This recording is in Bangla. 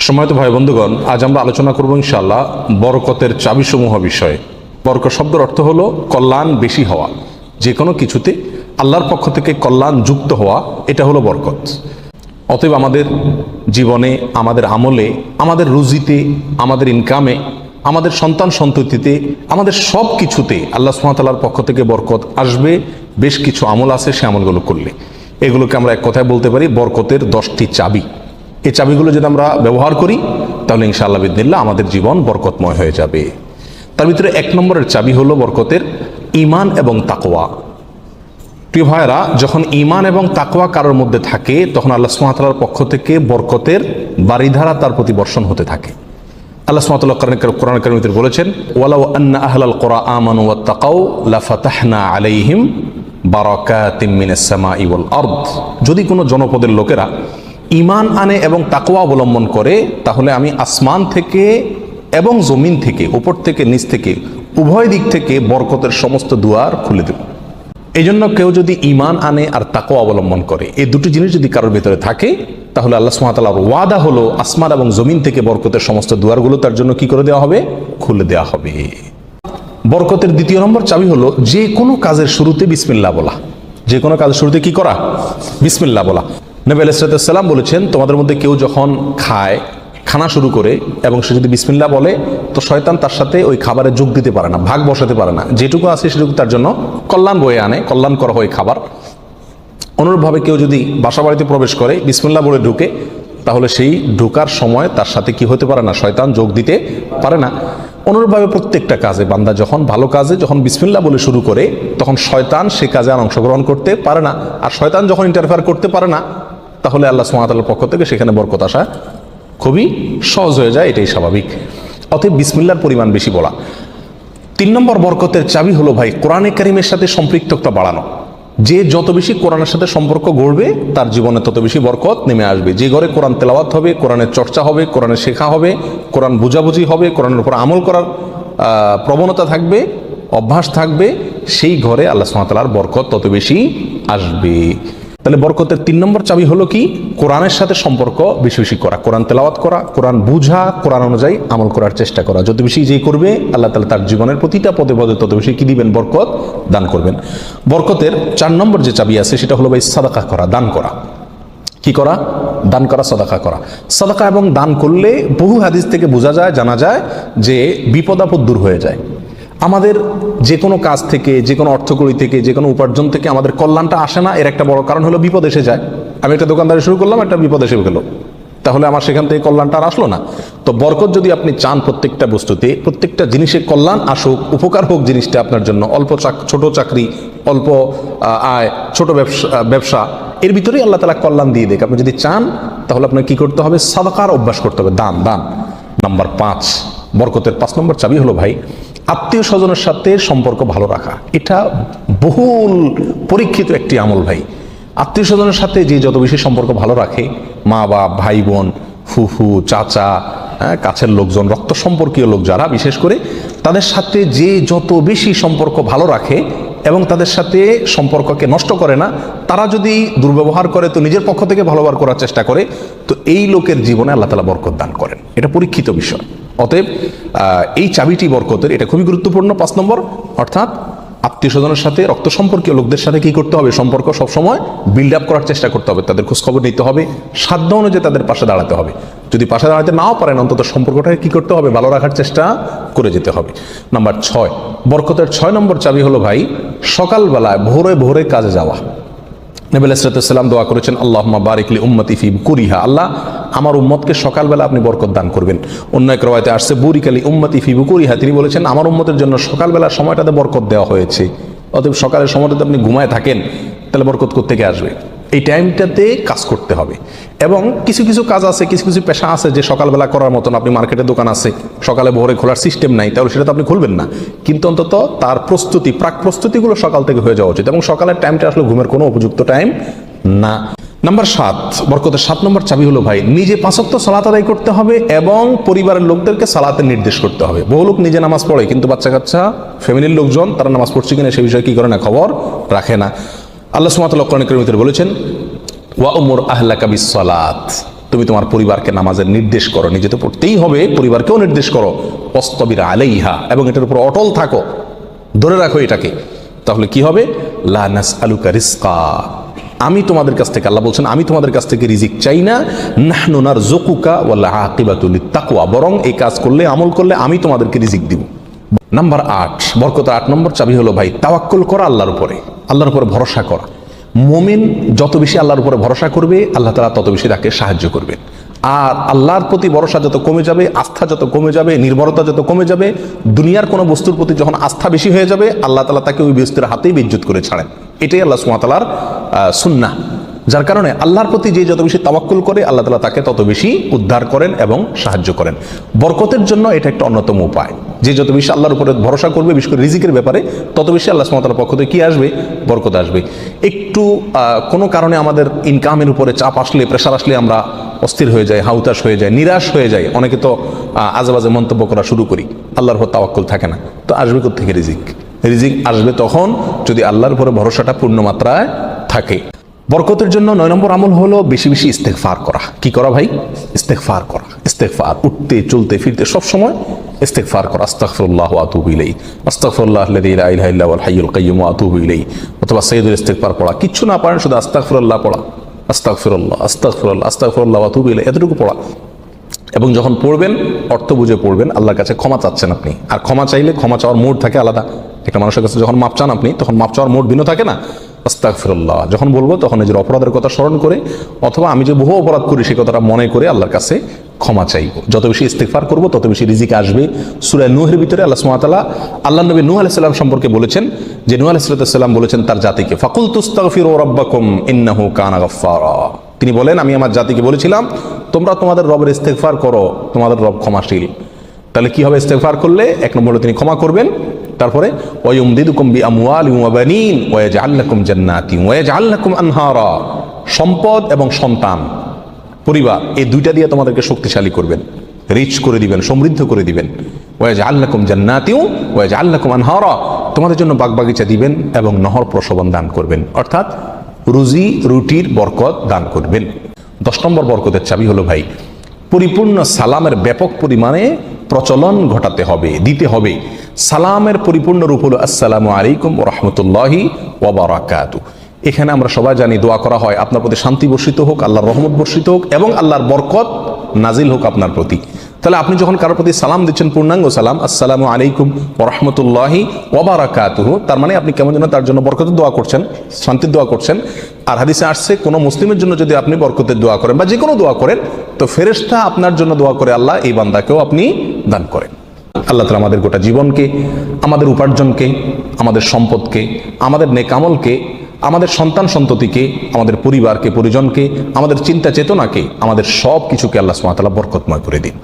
সম্মানিত ভাই বন্ধুগণ, আজ আমরা আলোচনা করব ইনশাআল্লাহ বরকতের চাবিসমূহ বিষয়ে। বরকত শব্দের অর্থ হলো কল্যাণ বেশি হওয়া, যে কোনো কিছুতে আল্লাহর পক্ষ থেকে কল্যাণ যুক্ত হওয়া, এটা হলো বরকত। অতএব আমাদের জীবনে, আমাদের আমলে, আমাদের রুজিতে, আমাদের ইনকামে, আমাদের সন্তান সন্ততিতে, আমাদের সব কিছুতে আল্লাহ সুবহানাহু ওয়া তাআলার পক্ষ থেকে বরকত আসবে। বেশ কিছু আমল আছে, সে আমলগুলো করলে এগুলোকে আমরা এক কথায় বলতে পারি বরকতের 10টি চাবি। এই চাবিগুলো যদি আমরা ব্যবহার করি তাহলে ইনশাআল্লাহ বিদিনিল্লাহ আমাদের জীবন বরকতময় হয়ে যাবে। তার ভিতরে 1 নম্বরের চাবি হলো বরকতের ঈমান এবং তাকওয়া। প্রিয় ভাইরা, যখন ঈমান এবং তাকওয়া কারোর মধ্যে থাকে তখন আল্লাহ সুবহানাহু ওয়া তাআলার পক্ষ থেকে বরকতের বারিধারা তার প্রতি বর্ষণ হতে থাকে। আল্লাহ সুবহানাহু ওয়া তাআলা কোরআন কারীমে বলেছেন, ওয়ালাউ আন্না আহলাল কুরা আমানু ওয়াত্তাকাউ লাফাতাহনা আলাইহিম বারাকাতিম মিনাস সামাই ওয়াল আরদ। যদি কোনো জনপদের লোকেরা ঈমান আনে এবং তাকওয়া অবলম্বন করে তাহলে আমি আসমান থেকে এবং জমিন থেকে, উপর থেকে নিচ থেকে, উভয় দিক থেকে বরকতের সমস্ত দুয়ার খুলে দেব। এই জন্য কেউ যদি ঈমান আনে আর তাকওয়া অবলম্বন করে, এই দুটি জিনিস যদি কারোর ভিতরে থাকে তাহলে আল্লাহ সুবহানাহু ওয়া তাআলার ওয়াদা হলো আসমান এবং জমিন থেকে বরকতের সমস্ত দুয়ারগুলো তার জন্য কি করে দেওয়া হবে? খুলে দেওয়া হবে। বরকতের 2 নম্বর চাবি হলো যে কোনো কাজের শুরুতে বিসমিল্লাহ বলা। যে কোনো কাজের শুরুতে কি করা? বিসমিল্লাহ বলা। নবী আলাইহিস সালাম বলেছেন, তোমাদের মধ্যে কেউ যখন খানা শুরু করে এবং সে যদি বিসমিল্লাহ বলে তো শয়তান তার সাথে ওই খাবারে যোগ দিতে পারে না, ভাগ বসাতে পারে না। যেটুকু আছে সেটুকু তার জন্য কল্যাণ বয়ে আনে, কল্যাণ করা হয় খাবার। অনুরূপভাবে কেউ যদি বাসা বাড়িতে প্রবেশ করে বিসমিল্লাহ বলে ঢুকে তাহলে সেই ঢোকার সময় তার সাথে কি হতে পারে না? শয়তান যোগ দিতে পারে না। অনুরূপভাবে প্রত্যেকটা কাজে বান্দা যখন ভালো কাজে যখন বিসমিল্লাহ বলে শুরু করে তখন শয়তান সে কাজে আর অংশগ্রহণ করতে পারে না। আর শয়তান যখন ইন্টারফেয়ার করতে পারে না তাহলে আল্লাহ সুবহানাহু ওয়া তাআলার পক্ষ থেকে সেখানে বরকত আসা খুবই সহজ হয়ে যায়, এটাই স্বাভাবিক। অতএব বিসমিল্লাহর পরিমাণ বেশি বলা। 3 নম্বর বরকতের চাবি হলো ভাই কোরআনে কারিমের সাথে সম্পৃক্ততা বাড়ানো। যে যত বেশি কোরআনের সাথে সম্পর্ক গড়বে তার জীবনে তত বেশি বরকত নেমে আসবে। যে ঘরে কোরআন তেলাওয়াত হবে, কোরআনের চর্চা হবে, কোরআনের শেখা হবে, কোরআন বুঝাবুঝি হবে, কোরআনের উপর আমল করার প্রবণতা থাকবে, অভ্যাস থাকবে, সেই ঘরে আল্লাহ সুবহানাহু ওয়া তাআলার বরকত তত বেশি আসবে। তাহলে বরকতের 3 নম্বর চাবি হলো কি? কোরআনের সাথে সম্পর্ক বেশি বেশি করা, কোরআন তেলাওয়াত করা, কোরআন বুঝা, কোরআন অনুযায়ী আমল করার চেষ্টা করা। যত বেশি যে করবে আল্লাহ তাআলা তার জীবনের প্রতিটা পদে পদে তত বেশি কি দিবেন? বরকত দান করবেন। বরকতের 4 নম্বর যে চাবি আছে সেটা হলো ভাই সাদাকা করা, দান করা। কি করা? দান করা, সাদাকা করা। সাদাকা এবং দান করলে বহু হাদিস থেকে বোঝা যায়, জানা যায় যে বিপদ আপদ দূর হয়ে যায়। আমাদের যে কোনো কাজ থেকে, যে কোনো অর্থকড়ি থেকে, যে কোনো উপার্জন থেকে আমাদের কল্যাণটা আসে না, এর একটা বড় কারণ হলো বিপদ এসে যায়। আমি একটা দোকানদারি শুরু করলাম, একটা বিপদ এসে গেল, তাহলে আমার সেখান থেকে কল্যাণটা আর আসলো না। তো বরকত যদি আপনি চান প্রত্যেকটা বস্তুতে, প্রত্যেকটা জিনিসে কল্যাণ আসুক, উপকার হোক জিনিসটা আপনার জন্য, ছোট চাকরি, অল্প আয়, ছোট ব্যবসা, এর ভিতরেই আল্লাহ তাআলা কল্যাণ দিয়ে দেখ। আপনি যদি চান তাহলে আপনাকে কি করতে হবে? সাদাকার অভ্যাস করতে হবে, দান। নাম্বার 5, বরকতের 5 নম্বর চাবি হলো ভাই আত্মীয় স্বজনের সাথে সম্পর্ক ভালো রাখা। এটা বহুল পরীক্ষিত একটি আমল ভাই। আত্মীয় স্বজনের সাথে যে যত বেশি সম্পর্ক ভালো রাখে, মা বাপ, ভাই বোন, ফুফু, চাচা, কাছের লোকজন, রক্ত সম্পর্কীয় লোক যারা, বিশেষ করে তাদের সাথে যে যত বেশি সম্পর্ক ভালো রাখে এবং তাদের সাথে সম্পর্ককে নষ্ট করে না, তারা যদি দুর্ব্যবহার করে তো নিজের পক্ষ থেকে ভালো ব্যবহার করার চেষ্টা করে, তো এই লোকের জীবনে আল্লাহ তাআলা বরকত দান করেন। এটা পরীক্ষিত বিষয়। অতএব এই চাবিটি বরকতের, এটা খুবই গুরুত্বপূর্ণ। 5 নম্বর, অর্থাৎ আত্মীয় স্বজনের সাথে, রক্ত সম্পর্কীয় লোকদের সাথে কি করতে হবে? সম্পর্ক সবসময় বিল্ড আপ করার চেষ্টা করতে হবে, তাদের খোঁজখবর নিতে হবে, সাধ্য অনুযায়ী তাদের পাশে দাঁড়াতে হবে। যদি পাশে দাঁড়াতে নাও পারেন অন্তত সম্পর্কটাকে কি করতে হবে? ভালো রাখার চেষ্টা করে যেতে হবে। নাম্বার 6, বরকতের 6 নম্বর চাবি হলো ভাই সকালবেলায় ভোরে ভোরে কাজে যাওয়া। নবী আলাইহিস সালাম দোয়া করেছেন, আল্লাহুম্মা বারিক লি উম্মতি ফি বুকুরিহা, আল্লাহ আমার উম্মতকে সকালবেলা আপনি বরকত দান করবেন। অন্য এক রওয়ায়াতে আসছে বুরিকা লি উম্মতি ফি বুকুরিহা, তিনি বলেছেন আমার উম্মতের জন্য সকালবেলার সময়টাতে বরকত দেওয়া হয়েছে। অতএব সকালের সময়টাতে আপনি ঘুমায় থাকেন তাহলে বরকত কোত্থেকে আসবে? এই টাইমটাতে কাজ করতে হবে। এবং কিছু কিছু কাজ আছে, কিছু কিছু পেশা আছে যে সকালবেলা করার মতন, আপনি মার্কেটে দোকান আছে, সকালে ভোরে খোলার সিস্টেম নাই, তাহলে সেটা তো আপনি খুলবেন না। কিন্তু অন্তত তার প্রস্তুতি, প্রাক প্রস্তুতিগুলো সকাল থেকে হয়ে যাওয়া উচিত। এবং সকালের টাইমটা আসলে ঘুমের কোনো উপযুক্ত টাইম না। নাম্বার 7, বরকতের 7 নম্বর চাবি হলো ভাই নিজে 5 ওয়াক্ত সালাত আদায় করতে হবে এবং পরিবারের লোকদেরকে সালাতের নির্দেশ করতে হবে। বহু লোক নিজে নামাজ পড়ে কিন্তু বাচ্চা কাচ্চা, ফ্যামিলির লোকজন তারা নামাজ পড়ছে কিনা সে বিষয়ে কি করে না, খবর রাখে না। আল্লাহ সুবহানাহু ওয়া তাআলা কোরআন কারীমে বলেছেন, ওয়া উমুর আহলাকা বিস সালাত, তুমি তোমার পরিবারকে নামাজের নির্দেশ করো, নিজে তো পড়তেই হবে, পরিবারকেও নির্দেশ করো। ওয়াসতাবির আলাইহা, এবং এটার উপর অটল থাকো, ধরে রাখো এটাকে। তাহলে কি হবে? লা নাসআলুকা রিজকা, আমি তোমাদের কাছ থেকে, আল্লাহ বলছেন আমি তোমাদের কাছ থেকে রিজিক চাই না। নাহনু নারযুকুকা ওয়াল আকিবাতু লিত্তাকওয়া, বরং এই কাজ করলে, আমল করলে আমি তোমাদেরকে রিজিক দিব। নাম্বার 8, বরকতের 8 নম্বর চাবি হলো ভাই তাওয়াক্কুল করা, আল্লাহর উপরে, আল্লাহর উপরে ভরসা করা। মুমিন যত বেশি আল্লাহর উপরে ভরসা করবে, আল্লাহ তাআলা তত বেশি তাকে সাহায্য করবেন। আর আল্লাহর প্রতি ভরসা যত কমে যাবে, আস্থা যত কমে যাবে, নির্ভরতা যত কমে যাবে, দুনিয়ার কোনো বস্তুর প্রতি যখন আস্থা বেশি হয়ে যাবে, আল্লাহ তাআলা তাকে ওই বস্তুর হাতেই বেইজ্জত করে ছাড়েন। এটাই আল্লাহ সুবহানাহু ওয়া তাআলার সুন্নাহ। যার কারণে আল্লাহর প্রতি যে যত বেশি তাওয়াক্কুল করে, আল্লাহ তাআলা তাকে তত বেশি উদ্ধার করেন এবং সাহায্য করেন। বরকতের জন্য এটা একটা অন্যতম উপায়। যে যত বেশি আল্লাহর উপরে ভরসা করবে, বিশেষ করে রিজিকের ব্যাপারে, তত বেশি আল্লাহ সুবহানাহু ওয়া তাআলার পক্ষ থেকে কি আসবে? বরকত আসবে। একটু কোনো কারণে আমাদের ইনকামের উপরে চাপ আসলে, প্রেশার আসলে আমরা অস্থির হয়ে যাই, হাউতাশ হয়ে যায়, নিরাশ হয়ে যায়। অনেকে তো আজেবাজে মন্তব্য করা শুরু করি, আল্লাহর উপর তাওয়াক্কুল থাকে না। তো আসবে কোত্থেকে রিজিক? রিজিক আসবে তখন যদি আল্লাহর উপরে ভরসাটা পূর্ণ মাত্রায় থাকে। বরকতের জন্য 9 নম্বর আমল হলো বেশি বেশি ইস্তেগফার করা। কি করা ভাই? ইস্তেগফার করা। ইস্তেগফার, উঠতে চলতে ফিরতে সব সময় ইস্তেগফার করা। আস্তাগফিরুল্লাহ ওয়া আতুবু ইলাইহি, আস্তাগফিরুল্লাহাল্লাযী লা ইলাহা ইল্লা হুয়াল হাইয়ুল কাইয়্যুম ওয়া আতুবু ইলাইহি। অথবা সাইয়্যিদুল ইস্তেগফার পড়া। কিচ্ছু না পারেন, শুধু আস্তাগফিরুল্লাহ পড়া, আস্তাগফিরুল্লাহ আস্তাগফিরুল্লাহ আস্তাগফিরুল্লাহ ওয়া আতুবু ইলাইহি, এতটুকু পড়া। এবং যখন পড়বেন অর্থ বুঝে পড়বেন। আল্লাহর কাছে ক্ষমা চাচ্ছেন আপনি, আর ক্ষমা চাইলে ক্ষমা চাওয়ার মোড থাকে আলাদা। একটা মানুষের কাছে যখন মাপ চান আপনি, তখন মাপ চাওয়ার মোড ভিন্ন থাকে না। আস্তাগফিরুল্লাহ যখন বলবো, তখন নিজের অপরাধের কথা স্মরণ করে, অথবা আমি যে বহু অপরাধ করি সেই কথাটা মনে করে আল্লাহর কাছে ক্ষমা চাইবো। যত বেশি ইস্তেগফার করবো, তত বেশি রিজিক আসবে। সূরা নূহের ভিতরে আল্লাহ সুবহানাহু ওয়া তাআলা আল্লাহ নবী নূহ আলাইহিস সালাম সম্পর্কে বলেছেন যে, নূহ আলাইহিস সালাম বলেছেন তার জাতিকে, ফাকুলতুস্তাগফিরু রাব্বাকুম ইন্নাহু কানা গাফফারা। তিনি বলেন, আমি আমার জাতিকে বলেছিলাম তোমরা তোমাদের রবের ইস্তেগফার করো, তোমাদের রব ক্ষমাশীল। তাহলে কি হবে? ইস্তেগফার করলে 1 নম্বর হলো তিনি ক্ষমা করবেন। তারপরে ওয়ায়ুমদিদুকুম বিআমওয়ালিন ওয়া বানিন ওয়া ইয়াজআল লাকুম জান্নাতিন ওয়া ইয়াজআল লাকুম আনহারা। সম্পদ এবং সন্তান, পরিবার, এই দুইটা দিয়ে তোমাদেরকে শক্তিশালী করবেন, রিচ করে দিবেন, সমৃদ্ধ করে দিবেন। ওয়া ইয়াজআল লাকুম জান্নাতিন ওয়া ইয়াজআল লাকুম আনহারা, তোমাদের জন্য বাগবাগিচা দিবেন এবং নহর প্রশোভন দান করবেন, অর্থাৎ রুজি রুটির বরকত দান করবেন। 10 নম্বর বরকতের চাবি হলো ভাই পরিপূর্ণ সালামের ব্যাপক পরিমাণে প্রচলন ঘটাতে হবে, দিতে হবে। সালামের পরিপূর্ণ রূপ হলো আসসালামু আলাইকুম ওয়া রাহমাতুল্লাহি ওয়া বারাকাতুহু। এখানে আমরা সবাই জানি দোয়া করা হয় আপনার প্রতি শান্তি বর্ষিত হোক, আল্লাহর রহমত বর্ষিত হোক এবং আল্লাহর বরকত নাজিল হোক আপনার প্রতি। তাহলে আপনি যখন কারোর প্রতি সালাম দিচ্ছেন, পূর্ণাঙ্গ সালাম, আসসালামু আলাইকুম ওয়া রাহমাতুল্লাহি ওয়া বারাকাতুহু, তার মানে আপনি কেমন যেন তার জন্য বরকতের দোয়া করছেন, শান্তির দোয়া করছেন। আর হাদিসে আসছে, কোনো মুসলিমের জন্য যদি আপনি বরকতের দোয়া করেন বা যে কোনো দোয়া করেন, তো ফেরেশতা আপনার জন্য দোয়া করে আল্লাহ এই বান্দাকেও আপনি দান করেন। আল্লাহ তাআলা আমাদের গোটা জীবনকে, আমাদের উপার্জনকে, আমাদের সম্পদকে, আমাদের নেক আমলকে, আমাদের সন্তান সন্ততিকে, আমাদের পরিবারকে, পরিজনকে, আমাদের চিন্তা চেতনাকে, আমাদের সব কিছুকে আল্লাহ সুবহানাহু ওয়া তাআলা বরকতময় করে দিন।